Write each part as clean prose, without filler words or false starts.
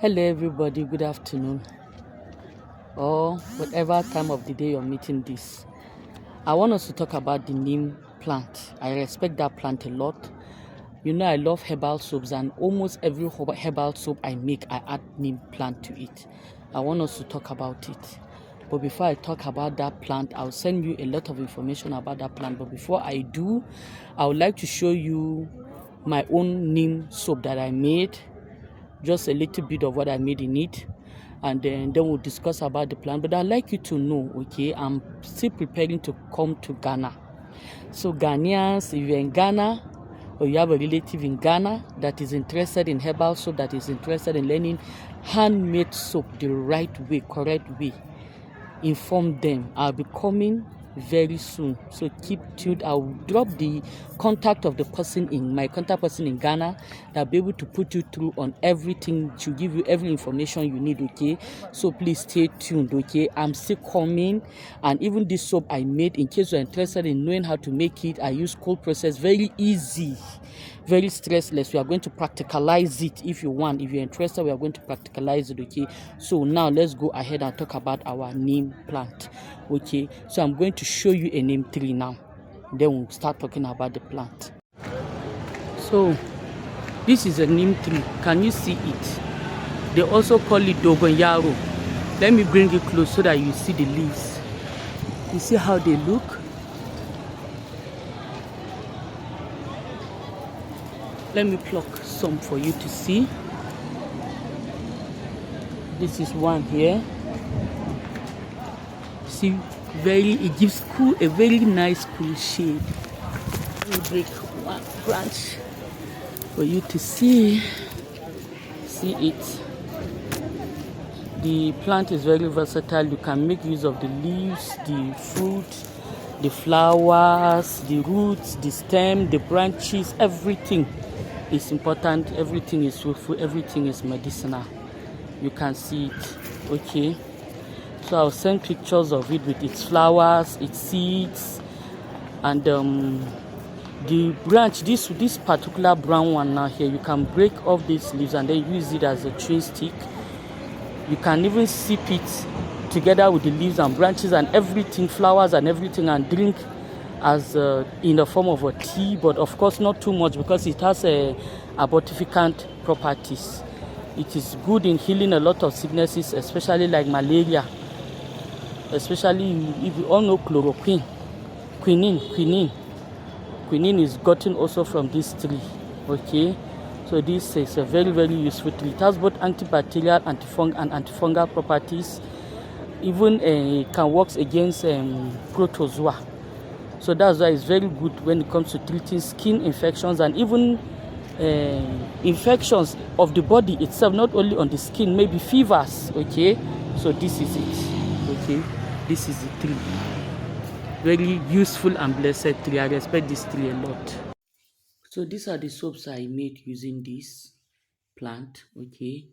Hello everybody, good afternoon, or whatever time of the day you're meeting this. I want us to talk about the neem plant. I respect that plant a lot. You know, I love herbal soaps, and almost every herbal soap I make, I add neem plant to it. I want us to talk about it. But before I talk about that plant, I'll send you a lot of information about that plant. But before I do, I would like to show you my own neem soap that I made. Just a little bit of what I made in it, and then we'll discuss about the plant. But I'd like you to know, okay, I'm still preparing to come to Ghana. So Ghanaians, if you're in Ghana or you have a relative in Ghana that is interested in herbal soap, that is interested in learning handmade soap the right way, correct way, inform them. I'll be coming very soon, so keep tuned. I'll drop the contact of the person in my contact person in Ghana that'll be able to put you through on everything, to give you every information you need, okay? So please stay tuned, okay? I'm still coming. And even this soap I made, in case you're interested in knowing how to make it, I use cold process, very easy, very stressless. We are going to practicalize it. If you want, if you're interested, we are going to practicalize it, okay? So now let's go ahead and talk about our neem plant, okay? So I'm going to show you a neem tree now, then we'll start talking about the plant. So this is a neem tree. Can you see it? They also call it dogonyaro. Let me bring it close so that you see the leaves. You see how they look? Let me pluck some for you to see. This is one here. See, it gives a very nice cool shade. Let me break one branch for you to see. See it. The plant is very versatile. You can make use of the leaves, the fruit, the flowers, the roots, the stem, the branches. Everything is important. Everything is fruitful. Everything is medicinal. You can see it, okay? So I'll send pictures of it with its flowers, its seeds, and the branch. This particular brown one now here, you can break off these leaves and then use it as a chewing stick. You can even sip it together with the leaves and branches and everything, flowers and everything, and drink as in the form of a tea, but of course not too much because it has abortifacient properties. It is good in healing a lot of sicknesses, especially like malaria, especially if you all know chloroquine. Quinine is gotten also from this tree, okay? So this is a very, very useful tree. It has both antibacterial, and antifungal properties. Even it can work against protozoa. So that's why it's very good when it comes to treating skin infections and even infections of the body itself, not only on the skin, maybe fevers, okay? So this is it, okay? This is the tree. Very useful and blessed tree. I respect this tree a lot. So these are the soaps I made using this plant, okay?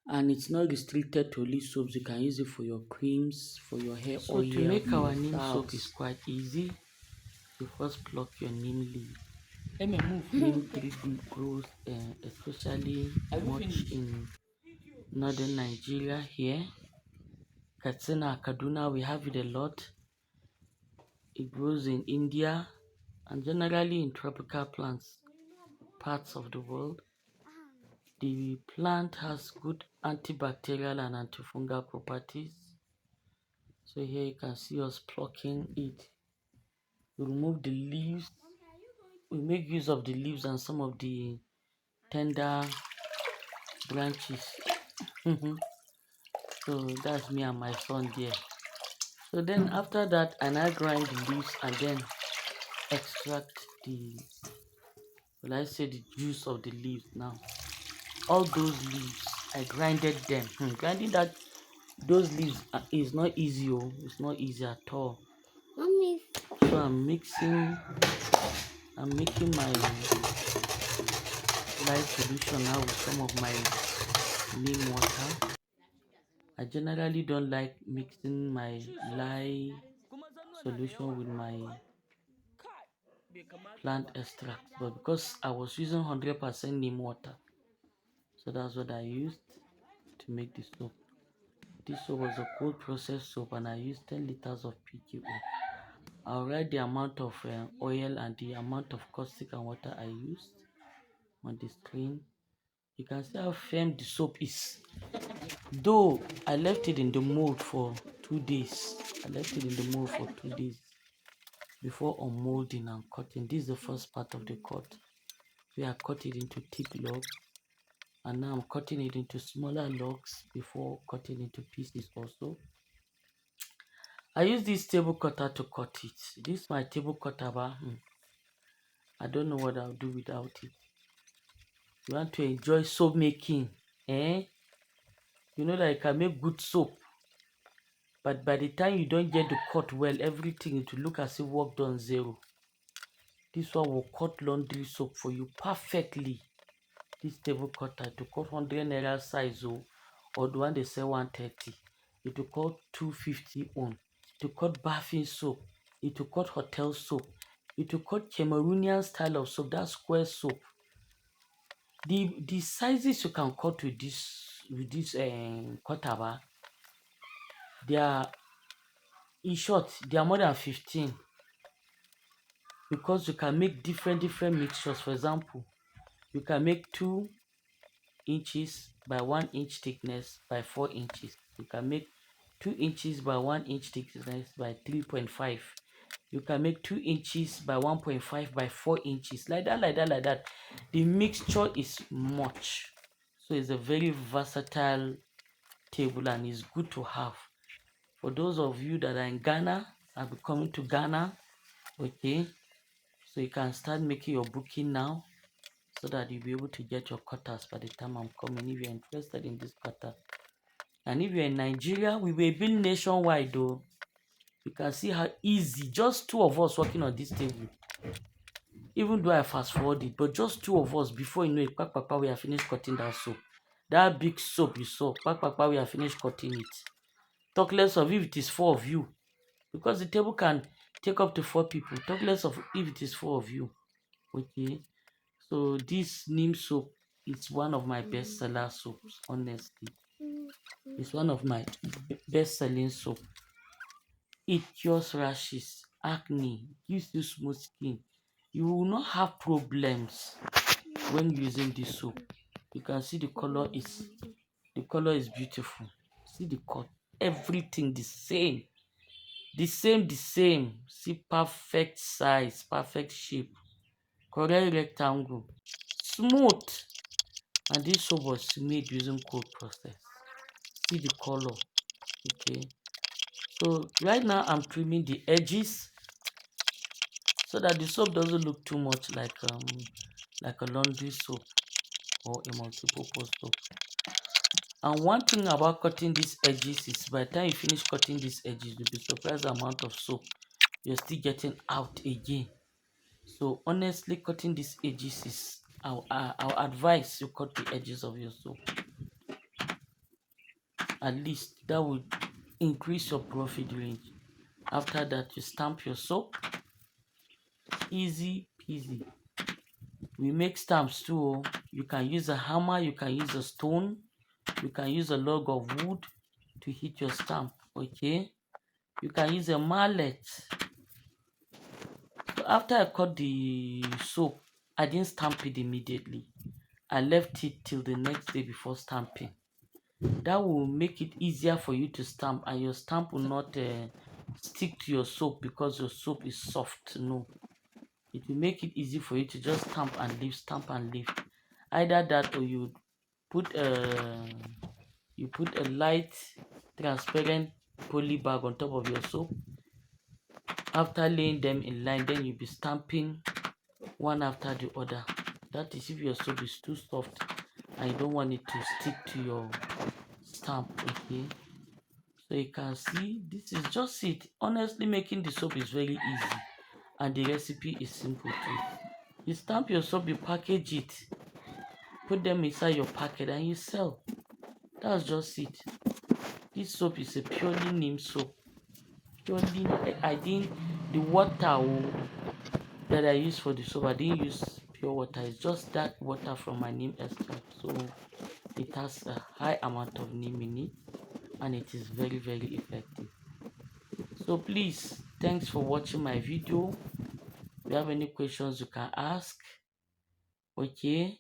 And it's not restricted to only soaps. You can use it for your creams, for your hair oil. So to make our neem soap is quite easy. You first pluck your neem leaf. Let me move. Neem tree grows especially much in northern Nigeria here. Katsina, Kaduna, we have it a lot. It grows in India and generally in tropical parts of the world. The plant has good antibacterial and antifungal properties. So here you can see us plucking it. We remove the leaves. We make use of the leaves and some of the tender branches. So that's me and my son there. So then after that, I now grind the leaves and then extract the, well, I say the juice of the leaves now. All those leaves, I grinded them. Grinding those leaves is not easy. It's not easy at all. Mommy. So I'm making my lye solution now with some of my neem water. I generally don't like mixing my lye solution with my plant extract, but because I was using 100% neem water, so that's what I used. to make the soap. This soap was a cold processed soap, and I used 10 liters of PKO. I'll write the amount of oil and the amount of caustic and water I used on the screen. You can see how firm the soap is. Though I left it in the mold for 2 days. Before unmolding and cutting. This is the first part of the cut. We are cut it into thick logs, and now I'm cutting it into smaller logs before cutting into pieces also. I use this table cutter to cut it. This is my table cutter, but I don't know what I'll do without it. You want to enjoy soap making, you know that you can make good soap, but by the time you don't get the cut well, everything, it will look as if work done zero. This one will cut laundry soap for you perfectly. This table cutter to cut 100 naira size, or the one they sell 130. It will cut 250 on. To cut bathing soap. It will cut hotel soap. It will cut Cameroonian style of soap, that square soap. The sizes you can cut with this cutter, they are, in short, they are more than 15, because you can make different mixtures. For example, you can make 2 inches by 1 inch thickness by 4 inches. You can make 2 inches by 1 inch thickness by 3.5. You can make 2 inches by 1.5 by 4 inches. Like that. The mixture is much. So it's a very versatile table, and it's good to have. For those of you that are in Ghana, I'll be coming to Ghana. Okay. So you can start making your booking now, so that you'll be able to get your cutters by the time I'm coming, if you're interested in this cutter. And if you're in Nigeria, we will build nationwide though. You can see how easy, just 2 of us working on this table. Even though I fast forwarded, but just 2 of us, before you know it, papa, we are finished cutting that soap. That big soap you saw, papa, we are finished cutting it. Talk less of if it is 4 of you, because the table can take up to 4 people. Talk less of if it is 4 of you. Okay. So this neem soap is one of my best seller soaps, honestly. It's one of my best selling soap. It cures rashes, acne, gives you smooth skin. You will not have problems when using this soap. You can see the color is beautiful. See the cut, everything the same. The same. See, perfect size, perfect shape, correct rectangle, smooth. And this soap was made using cold process. See the color. Okay. So right now I'm trimming the edges, so that the soap doesn't look too much like a laundry soap or a multi-purpose soap. And one thing about cutting these edges is, by the time you finish cutting these edges, you'll be surprised the amount of soap you're still getting out again. So honestly, cutting these edges is, I'll advise you cut the edges of your soap. At least that would increase your profit range. After that, you stamp your soap. Easy peasy. We make stamps too. You can use a hammer, you can use a stone, you can use a log of wood to hit your stamp. Okay. You can use a mallet. So after I cut the soap, I didn't stamp it immediately. I left it till the next day before stamping. That will make it easier for you to stamp, and your stamp will not stick to your soap because your soap is soft. No, it will make it easy for you to just stamp and leave. Either that, or you put a light transparent poly bag on top of your soap. After laying them in line, then you'll be stamping one after the other. That is if your soap is too soft and you don't want it to stick to your stamp. Okay. So you can see, this is just it. Honestly, making the soap is very easy, and the recipe is simple too. You stamp your soap, you package it, put them inside your packet, and you sell. That's just it. This soap is a purely neem soap. Purely, the water that I use for the soap, I didn't use pure water. It's just that water from my neem extract. So it it has a high amount of neem in it, and it is very effective. So please, thanks for watching my video. If you have any questions, you can ask. Okay,